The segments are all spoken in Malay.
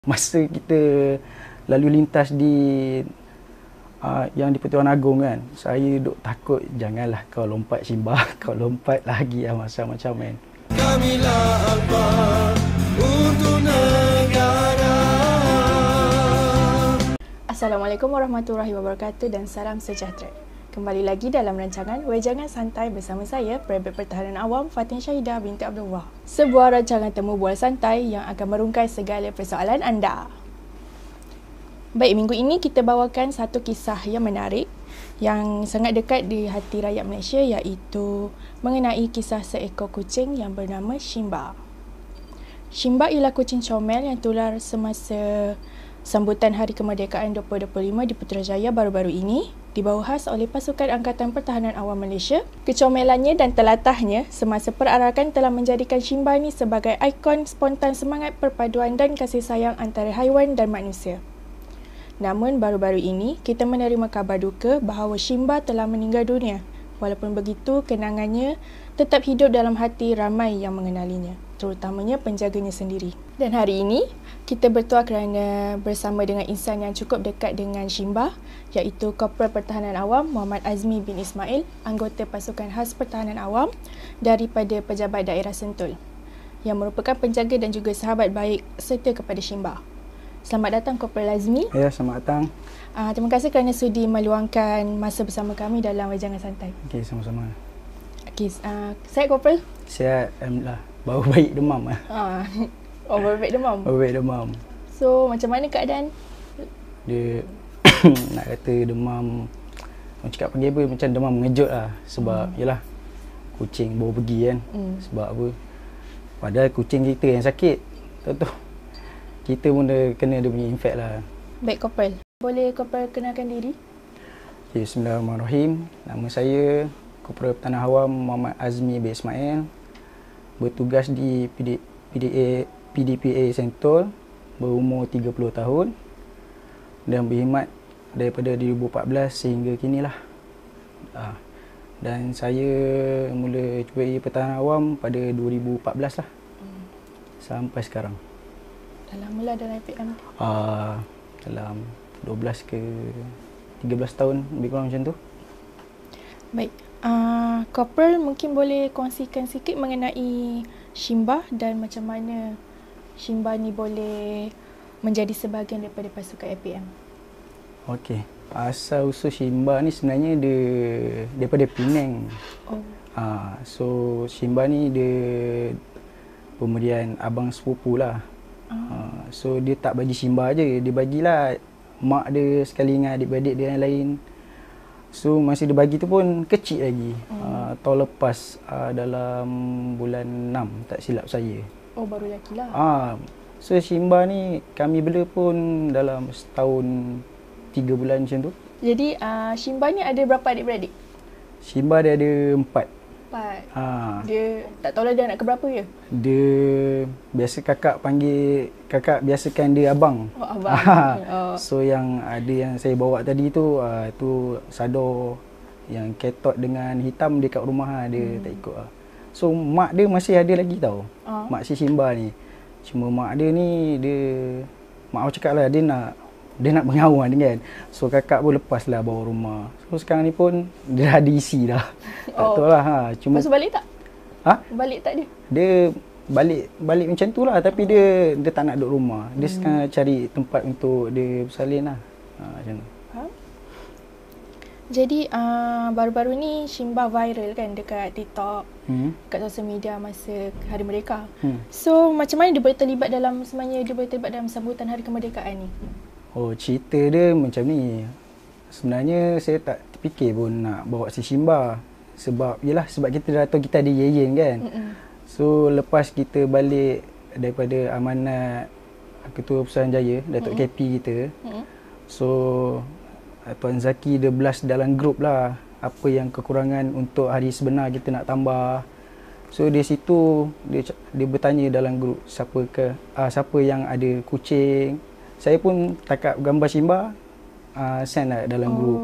Masa kita lalu lintas di yang di Pertuan Agong kan, saya duk takut janganlah kau lompat Simba, kau lompat lagi macam-macam kan. Kamilah apa untuk negara. Assalamualaikum warahmatullahi wabarakatuh dan salam sejahtera. Kembali lagi dalam rancangan Wejangan Santai bersama saya, Perabot Pertahanan Awam Fatin Syahidah binti Abdullah. Sebuah rancangan temu bual santai yang akan merungkai segala persoalan anda. Baik, minggu ini kita bawakan satu kisah yang menarik yang sangat dekat di hati rakyat Malaysia, iaitu mengenai kisah seekor kucing yang bernama Simba. Simba ialah kucing comel yang tular semasa sambutan Hari Kemerdekaan 2025 di Putrajaya baru-baru ini, dibawa khas oleh Pasukan Angkatan Pertahanan Awam Malaysia. Kecomelannya dan telatahnya semasa perarakan telah menjadikan Simba ini sebagai ikon spontan semangat perpaduan dan kasih sayang antara haiwan dan manusia. Namun baru-baru ini kita menerima kabar duka bahawa Simba telah meninggal dunia. Walaupun begitu, kenangannya tetap hidup dalam hati ramai yang mengenalinya, terutamanya penjaganya sendiri. Dan hari ini, kita bertuah kerana bersama dengan insan yang cukup dekat dengan Simba, iaitu Korporal Pertahanan Awam Muhammad Azmi bin Ismail, anggota Pasukan Khas Pertahanan Awam daripada Pejabat Daerah Sentul, yang merupakan penjaga dan juga sahabat baik serta kepada Simba. Selamat datang Korporal Azmi. Ya, selamat datang. Terima kasih kerana sudi meluangkan masa bersama kami dalam Wejangan Santai. Okey, sama-sama. Okey, sihat Korporal? Sihat, alhamdulillah. Baru baik demam Baru baik demam. Baru baik demam. So, macam mana keadaan? Dia nak kata demam, orang cakap panggil apa, macam demam mengejut lah. Sebab yalah, kucing baru pergi kan. Sebab apa, padahal kucing kita yang sakit. Tahu-tahu kita pun dah kena dia punya infect lah. Baik Korporal, boleh Korporal kenalkan diri? Okay, Bismillahirrahmanirrahim. Nama saya Korporal Pertahanan Awam Muhammad Azmi bin Ismail, bertugas di PDPA Sentul, berumur 30 tahun dan berkhidmat daripada 2014 sehingga kini lah. Dan saya mula cuba Pertahanan Awam pada 2014 lah, sampai sekarang. Dah lama lah dalam APM. Dalam 12 ke 13 tahun, lebih kurang macam tu. Baik, Korporal mungkin boleh kongsikan sikit mengenai Simba dan macam mana Simba ni boleh menjadi sebahagian daripada pasukan APM. Okey, asal usul Simba ni sebenarnya dia daripada Penang. So Simba ni dia pemberian abang sepupu lah. So dia tak bagi Simba je, dia bagilah mak dia sekali dengan adik-beradik dia yang lain. So masa dia bagi tu pun kecil lagi. Tahun lepas, dalam bulan 6 tak silap saya. Oh, baru lagi lah. So Simba ni kami bela pun dalam setahun 3 bulan macam tu. Jadi Simba ni ada berapa adik-beradik? Simba dia ada 4. 4. Dia tak tahulah dia anak keberapa je? Dia biasa kakak biasakan dia abang. Oh, abang. So yang ada yang saya bawa tadi tu, tu Sado yang ketot dengan hitam dekat rumah dia tak ikut lah. So mak dia masih ada lagi tau. Mak si Simba ni. Cuma mak dia ni, mak aku cakap lah, dia nak bergaul kan. So kakak pun lepas lah bawa rumah. So sekarang ni pun dia dah ada isi dah. Tak tahu lah. Cuma lepas balik tak? Balik tak dia? Dia balik macam tu lah. Tapi dia tak nak duduk rumah. Dia sekarang cari tempat untuk dia bersalin lah. Macam tu. Jadi baru-baru ni Simba viral kan dekat TikTok, dekat sosial media masa Hari Merdeka. So macam mana dia boleh terlibat dalam sambutan Hari Kemerdekaan ni? Oh, cerita dia macam ni. Sebenarnya saya tak terfikir pun nak bawa si Simba. Sebab kita dah tahu kita ada Yeyen kan. So lepas kita balik daripada amanat Ketua Pusuruhanjaya, Datuk KP kita. So Tuan Zaki dia blast dalam grup lah apa yang kekurangan untuk hari sebenar kita nak tambah. So di situ dia bertanya dalam grup siapa yang ada kucing. Saya pun takap gambar Simba, send lah dalam grup.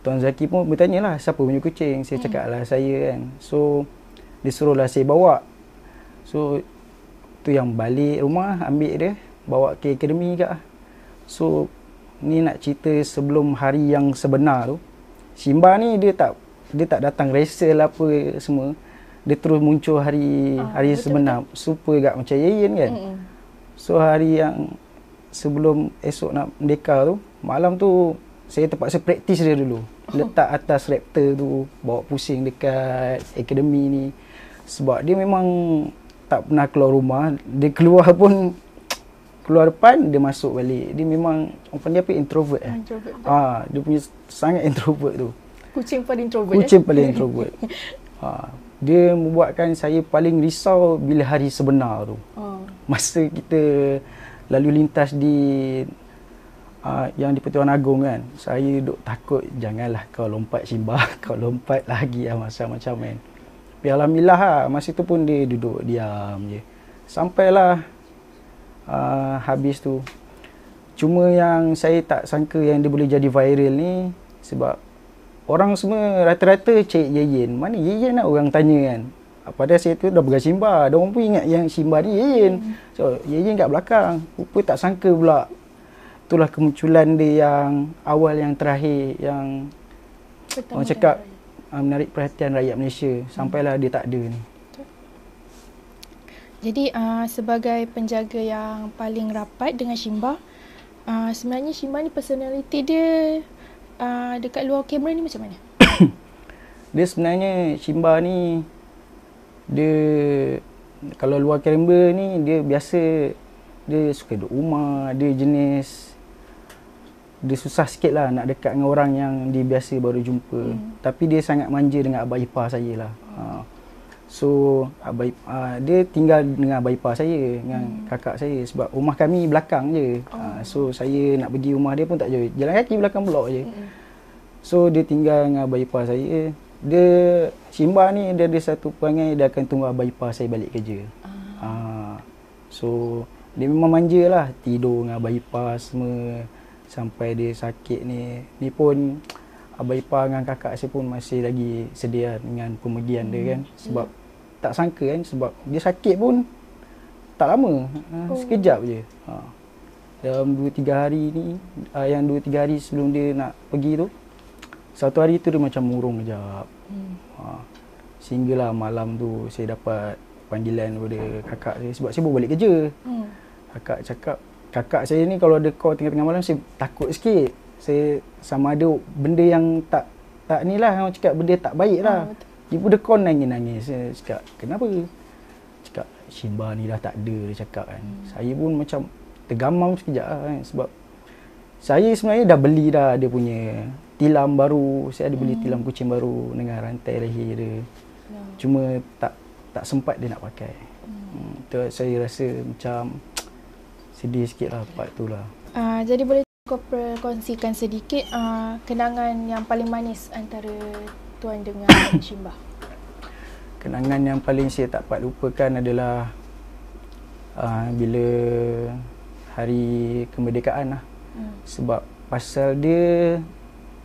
Tuan Zaki pun bertanya lah siapa punya kucing. Saya cakap lah saya kan. So dia suruh lah saya bawa. So tu yang balik rumah ambil dia. bawa ke akademi ke. So ni nak cerita sebelum hari yang sebenar tu. Simba ni dia tak datang rehearsal apa semua. Dia terus muncul hari sebenar. Super gak macam Yeyen kan. So hari yang sebelum esok nak merdeka tu, malam tu saya terpaksa praktis dia dulu. Letak atas Raptor tu, bawa pusing dekat akademi ni. Sebab dia memang tak pernah keluar rumah. Dia keluar pun keluar depan, dia masuk balik. Dia memang orang panggil apa, introvert. Introvert. Dia punya sangat introvert tu. Kucing paling introvert. Kucing paling introvert. Dia membuatkan saya paling risau bila hari sebenar tu. Masa kita lalu lintas di yang di Pertuan Agong kan, saya duk takut janganlah kau lompat Simba, kau lompat lagi macam-macam kan. Tapi alhamdulillah masa tu pun dia duduk diam je. Sampailah habis tu. Cuma yang saya tak sangka yang dia boleh jadi viral ni, sebab orang semua rata-rata cek Yeyen. Mana Yeyen lah orang tanya kan. Padahal saya tu dah pegang Simba. Diorang pun ingat yang Simba ni Yeyen. So Yeyen kat belakang. Rupa tak sangka pula. Itulah kemunculan dia yang awal, yang terakhir, yang orang cakap menarik perhatian rakyat Malaysia. Sampailah dia tak ada ni. Jadi sebagai penjaga yang paling rapat dengan Simba, sebenarnya Simba ni personality dia dekat luar kamera ni macam mana? Dia sebenarnya Simba ni, dia kalau luar kamera ni dia biasa, dia suka duduk rumah, dia jenis dia susah sikit lah nak dekat dengan orang yang dia biasa baru jumpa. Tapi dia sangat manja dengan abang ipar saya lah. So dia tinggal dengan abang ipar saya, dengan kakak saya, sebab rumah kami belakang je. So saya nak pergi rumah dia pun tak jauh, jalan kaki belakang blok je. So dia tinggal dengan abang ipar saya. Dia Simba ni dia ada satu perangai, dia akan tunggu abang ipar saya balik kerja. So dia memang manja lah, tidur dengan abang ipar semua sampai dia sakit ni. Ni pun abang ipar dengan kakak saya pun masih lagi sedia dengan pemergian dia kan. Sebab tak sangka kan, sebab dia sakit pun tak lama, sekejap je. Dalam 2-3 hari ni, yang 2-3 hari sebelum dia nak pergi tu, satu hari tu dia macam murung kejap. Sehinggalah malam tu saya dapat panggilan daripada kakak saya, sebab saya baru balik kerja. Kakak cakap, kakak saya ni kalau ada call tengah-tengah malam, saya takut sikit. Saya sama ada benda yang tak ni lah, orang cakap benda tak baik lah. Ibu dia call nangis-nangis. Saya cakap, kenapa? Cakap, Simba ni dah tak ada, dia cakap kan. Saya pun macam tergamam sekejap lah kan. Sebab saya sebenarnya dah beli dah dia punya tilam baru. Saya ada beli tilam kucing baru dengan rantai leher dia. Cuma tak sempat dia nak pakai. Tu saya rasa macam sedih sikit lah part tu lah. Jadi boleh kau kongsikan sedikit kenangan yang paling manis antara Tuan dengan Simba? Kenangan yang paling saya tak dapat lupakan adalah bila hari kemerdekaan lah. Sebab pasal dia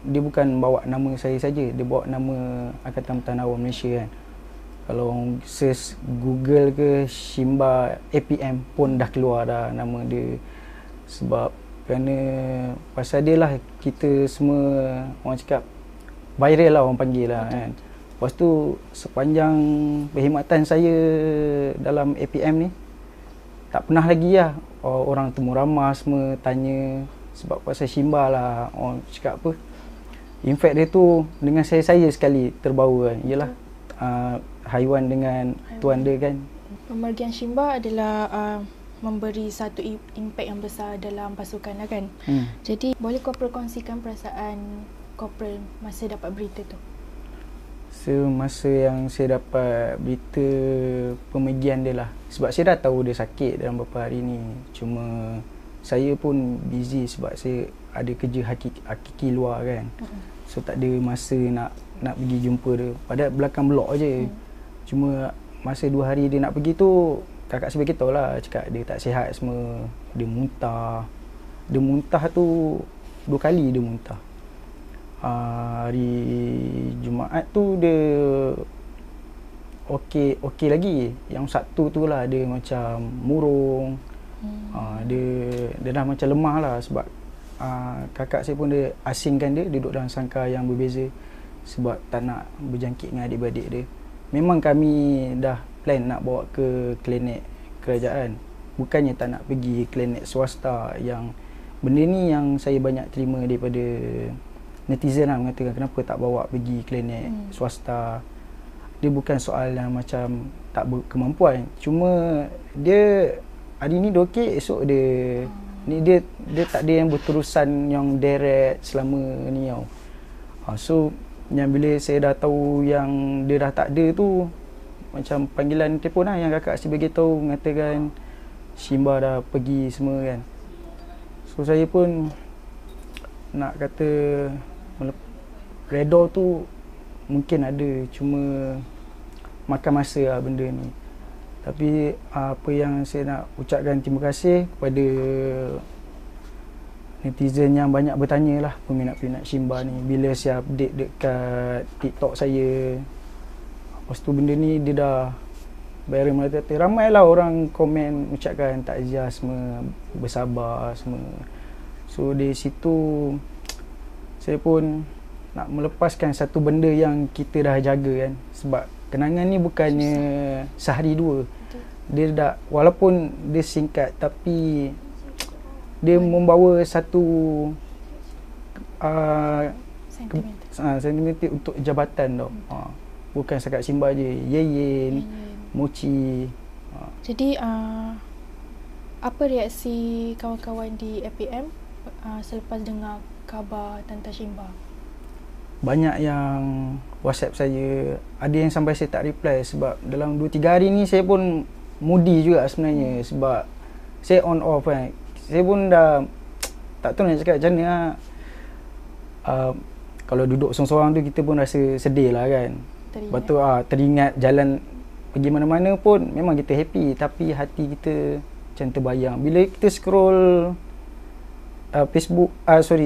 bukan bawa nama saya saja, dia bawa nama Angkatan Pertahanan Awam Malaysia kan. Kalau search Google ke Simba APM pun dah keluar dah nama dia. Sebab kerana pasal dia lah kita semua orang cakap viral lah, orang panggil lah kan. Lepas tu sepanjang perkhidmatan saya dalam APM ni, tak pernah lagi lah orang temu ramah semua tanya sebab pasal Simba lah. Orang cakap apa, in fact dia tu dengan saya sekali terbawa kan. Yelah haiwan dengan tuan dia kan. Pemergian Simba adalah memberi satu impak yang besar dalam pasukan lah kan. Jadi boleh kau perkongsikan perasaan Corporal masa dapat berita tu? Masa yang saya dapat berita pemergian dia lah, sebab saya dah tahu dia sakit dalam beberapa hari ni. Cuma saya pun busy sebab saya ada kerja hakiki luar kan. So tak ada masa nak pergi jumpa dia. Padahal belakang blok je. Cuma masa 2 hari dia nak pergi tu, kakak saya beritahu lah, cakap dia tak sihat semua. Dia muntah. Dia muntah tu 2 kali dia muntah. Hari Jumaat tu dia okey lagi. Yang Sabtu tu lah dia macam murung. Dia dah macam lemah lah sebab kakak saya pun dia asingkan dia duduk dalam sangkar yang berbeza sebab tak nak berjangkit dengan adik-beradik dia. Memang kami dah plan nak bawa ke klinik kerajaan. Bukannya tak nak pergi klinik swasta. Yang benda ni yang saya banyak terima daripada netizen lah, mengatakan kenapa tak bawa pergi klinik swasta. Dia bukan soal yang macam tak berkemampuan, cuma dia hari ni dia okey, esok dia ni dia tak ada yang berterusan yang direct selama ni tau. So yang bila saya dah tahu yang dia dah tak ada tu, macam panggilan telefon lah yang kakak si bagi tahu, mengatakan Shimba dah pergi semua kan. So saya pun nak kata redha tu mungkin ada, cuma makan masa lah benda ni. Tapi apa yang saya nak ucapkan terima kasih kepada netizen yang banyak bertanya lah, peminat-peminat Shimba ni. Bila saya update dekat TikTok saya, lepas tu benda ni dia dah viral merata-rata. Ramai lah orang komen ucapkan takziah semua, bersabar semua. So di situ saya pun nak melepaskan satu benda yang kita dah jaga kan. Sebab kenangan ni bukannya sehari dua. Dia dah, walaupun dia singkat tapi dia membawa satu sentimental untuk jabatan tau. Bukan setakat Shimba je, Yeyen, Mochi. Jadi apa reaksi kawan-kawan di APM selepas dengar khabar tentang Shimba? Banyak yang WhatsApp saya, ada yang sampai saya tak reply sebab dalam 2-3 hari ni saya pun moody juga sebenarnya sebab saya on off kan. Saya pun dah tak tahu nak cakap macam mana lah. Kalau duduk sorang-sorang tu kita pun rasa sedih lah kan. Lepas tu teringat jalan pergi mana-mana pun memang kita happy, tapi hati kita macam terbayang. Bila kita scroll Facebook,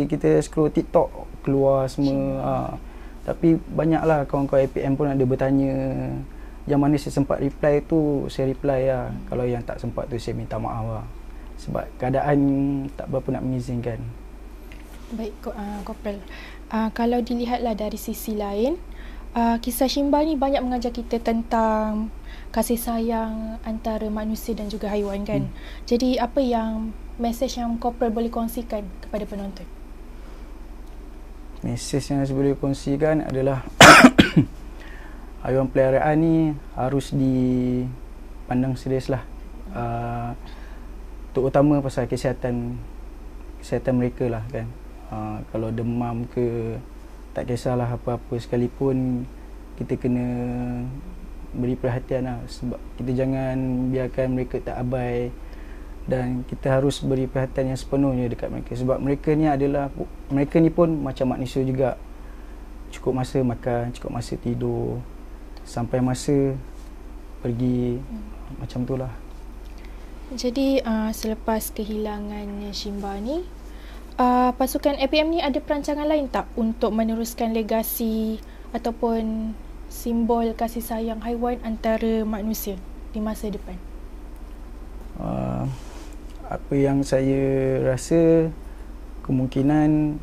kita scroll TikTok keluar semua. Tapi banyaklah kawan-kawan APM pun ada bertanya. Yang mana saya sempat reply tu, saya reply lah. Kalau yang tak sempat tu saya minta maaf lah. Sebab keadaan tak berapa nak mengizinkan. Baik, Kopel. Kalau dilihatlah dari sisi lain, kisah Shimba ni banyak mengajar kita tentang kasih sayang antara manusia dan juga haiwan kan. Jadi apa yang mesej yang Kopel boleh kongsikan kepada penonton? Mesej yang saya boleh kongsikan adalah haiwan peliharaan ni harus dipandang serius lah. Terutama pasal kesihatan mereka lah kan. Kalau demam ke, tak kisahlah apa-apa sekalipun, kita kena beri perhatian lah. Sebab kita jangan biarkan mereka tak abai, dan kita harus beri perhatian yang sepenuhnya dekat mereka. Sebab mereka ni pun macam manusia juga. Cukup masa makan, cukup masa tidur, sampai masa pergi, macam tu lah. Jadi selepas kehilangannya Shimba ni, pasukan APM ni ada perancangan lain tak untuk meneruskan legasi ataupun simbol kasih sayang haiwan antara manusia di masa depan? Apa yang saya rasa, kemungkinan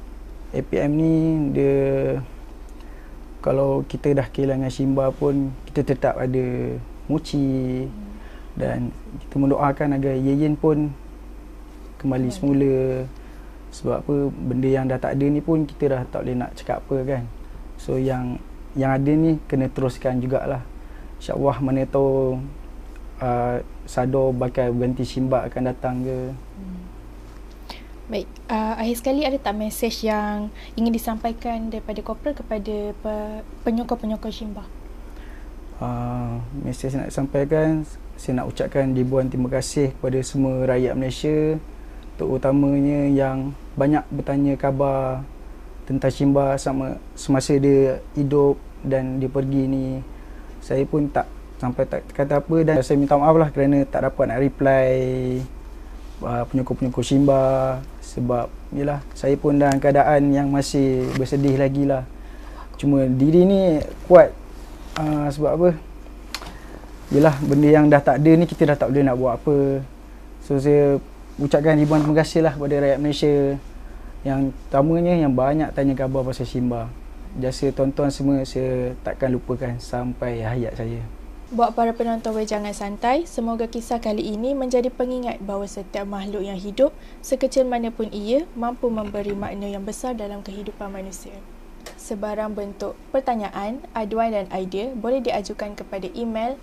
APM ni dia, kalau kita dah kehilangan Shimba pun, kita tetap ada Mochi. Dan kita mendoakan agar Yeyen pun kembali semula. Sebab apa, benda yang dah tak ada ni pun kita dah tak boleh nak cakap apa kan. So yang ada ni kena teruskan jugalah. InsyaAllah mana tahu Sado bakal berganti Shimba akan datang ke. Baik, akhir sekali ada tak mesej yang ingin disampaikan daripada Kopel kepada penyokong-penyokong Shimba? Mesej nak sampaikan, saya nak ucapkan ribuan terima kasih kepada semua rakyat Malaysia, terutamanya yang banyak bertanya khabar tentang Shimba semasa dia hidup dan dia pergi ni. Saya pun tak kata apa, dan saya minta maaf lah kerana tak dapat nak reply penyokong-penyokong Shimba. Sebab yelah, saya pun dalam keadaan yang masih bersedih lagi lah. Cuma diri ni kuat. Sebab apa, yelah, benda yang dah tak ada ni kita dah tak boleh nak buat apa. So saya ucapkan ribuan terima kasih lah kepada rakyat Malaysia. Yang terutamanya yang banyak tanya khabar pasal Simba. Jasa tuan-tuan semua saya takkan lupakan sampai hayat saya. Buat para penonton Wejangan Santai, semoga kisah kali ini menjadi pengingat bahawa setiap makhluk yang hidup, sekecil mana pun ia, mampu memberi makna yang besar dalam kehidupan manusia. Sebarang bentuk pertanyaan, aduan dan idea boleh diajukan kepada email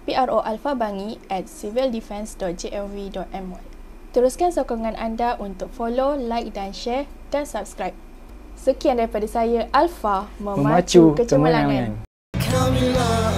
proalphabangi@civildefence.gov.my. Teruskan sokongan anda untuk follow, like dan share dan subscribe. Sekian daripada saya, Alpha, memacu kecemerlangan. Kamilah